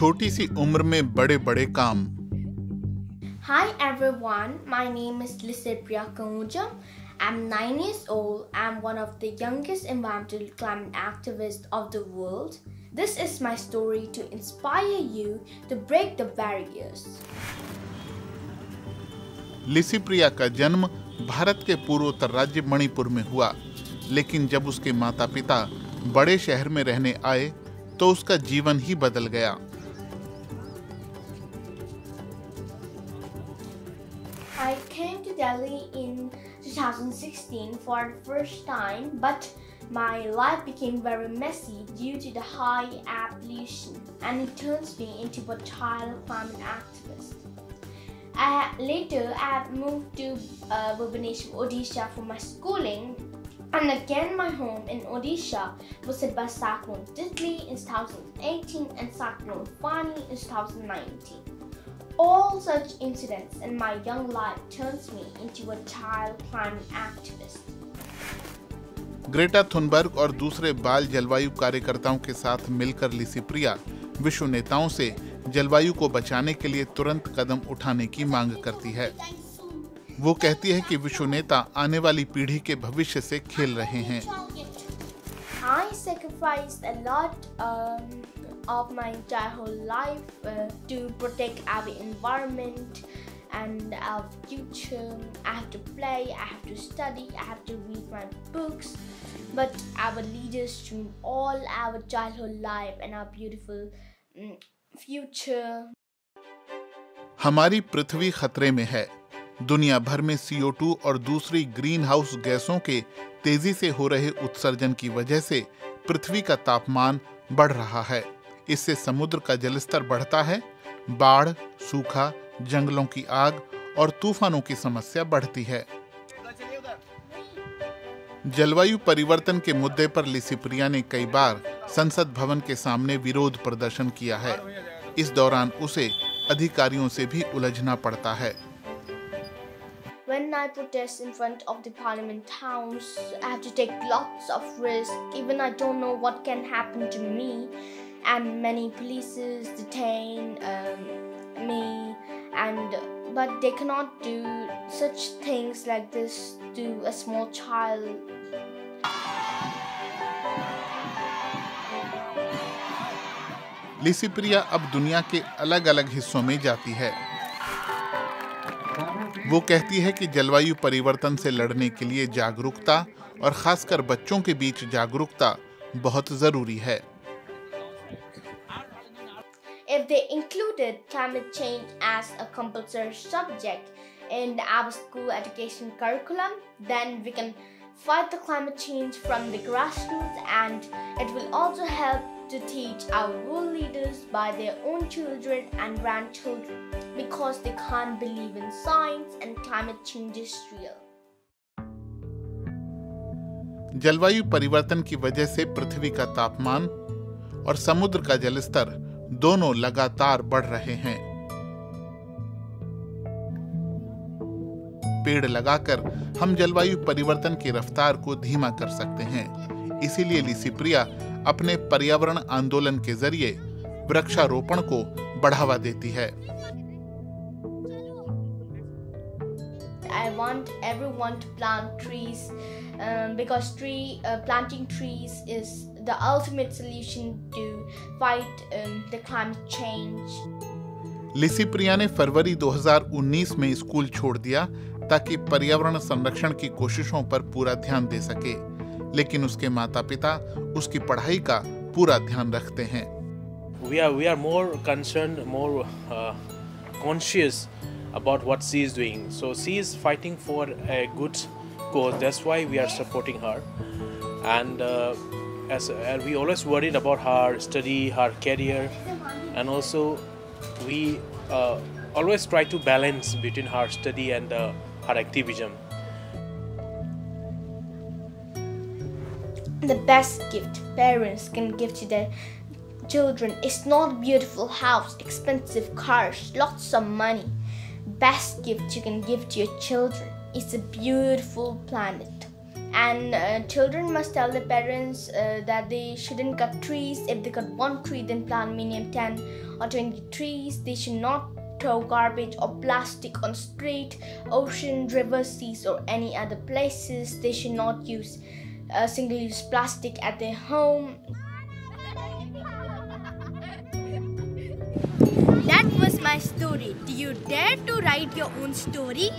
छोटी सी उम्र में बड़े बड़े काम। Hi everyone, my name is Lysipriya Kanguja. I'm 9 years old. I'm one of the youngest environmental climate activists of the world. This is my story to inspire you to break the barriers. Licypriya का जन्म भारत के पूर्वोत्तर राज्य मणिपुर में हुआ, लेकिन जब उसके माता पिता बड़े शहर में रहने आए तो उसका जीवन ही बदल गया। I came to Delhi in 2016 for the first time, but my life became very messy due to the high air pollution, and it turns me into a child climate activist. Later, I moved to Bhubaneswar, Odisha for my schooling, and again my home in Odisha was hit by Cyclone Titli in 2018 and Cyclone Fani in 2019. All such incidents in my young life turns me into a child climate activist. Greta Thunberg और दूसरे बाल जलवायु कार्यकर्ताओं के साथ मिलकर लिसिप्रिया विश्व नेताओं से जलवायु को बचाने के लिए तुरंत कदम उठाने की मांग करती है। वो कहती है कि विश्व नेता आने वाली पीढ़ी के भविष्य से खेल रहे हैं। I sacrificed a lot of my childhood life to protect our environment and our future. I have to play, I have to study, I have to read my books. But our leaders ruined all our childhood life and our beautiful future. हमारी पृथ्वी खतरे में है। दुनिया भर में CO2 और दूसरी green house गैसों के तेजी से हो रहे उत्सर्जन की वजह से पृथ्वी का तापमान बढ़ रहा है। इससे समुद्र का जलस्तर बढ़ता है, बाढ़, सूखा, जंगलों की आग और तूफानों की समस्या बढ़ती है। जलवायु परिवर्तन के मुद्दे पर लिसिप्रिया ने कई बार संसद भवन के सामने विरोध प्रदर्शन किया है। इस दौरान उसे अधिकारियों से भी उलझना पड़ता है। When I protest in front of the Parliament House, I have to take lots of risks. Even I don't know what can happen to me, and many polices detain me, but they cannot do such things like this to a small child. Licypriya अब दुनिया के अलग-अलग हिस्सों में जाती है। वो कहती है कि जलवायु परिवर्तन से लड़ने के लिए जागरूकता और खासकर बच्चों के बीच जागरूकता बहुत जरूरी है। If they included climate change as a compulsory subject in our school education curriculum, then we can fight the climate change from the grassroots, and it will also help to teach our world leaders by their own children and grandchildren, because they can't believe in science and climate change is real. जलवायु परिवर्तन की वजह से पृथ्वी का तापमान और समुद्र का जलस्तर दोनों लगातार बढ़ रहे हैं। पेड़ लगाकर हम जलवायु परिवर्तन की रफ्तार को धीमा कर सकते हैं। इसीलिए लिसिप्रिया अपने पर्यावरण आंदोलन के जरिए वृक्षारोपण को बढ़ावा देती है। I want everyone to plant trees because planting trees is the ultimate solution to fight the climate change. Licypriya ने फरवरी 2019 में स्कूल छोड़ दिया ताकि पर्यावरण संरक्षण की कोशिशों पर पूरा ध्यान दे सके, लेकिन उसके माता-पिता उसकी पढ़ाई का पूरा ध्यान रखते हैं। We are more concerned, more conscious about what she is doing. So she is fighting for a good cause. That's why we are supporting her. And as we always worried about her study, her career, and also we always try to balance between her study and her activism. The best gift parents can give to their children is not a beautiful house, expensive cars, lots of money. Best gift you can give to your children is a beautiful planet. And children must tell their parents that they shouldn't cut trees. If they cut one tree, then plant minimum 10 or 20 trees. They should not throw garbage or plastic on street, ocean, rivers, seas, or any other places. They should not use single-use plastic at their home. That was my story. Do you dare to write your own story?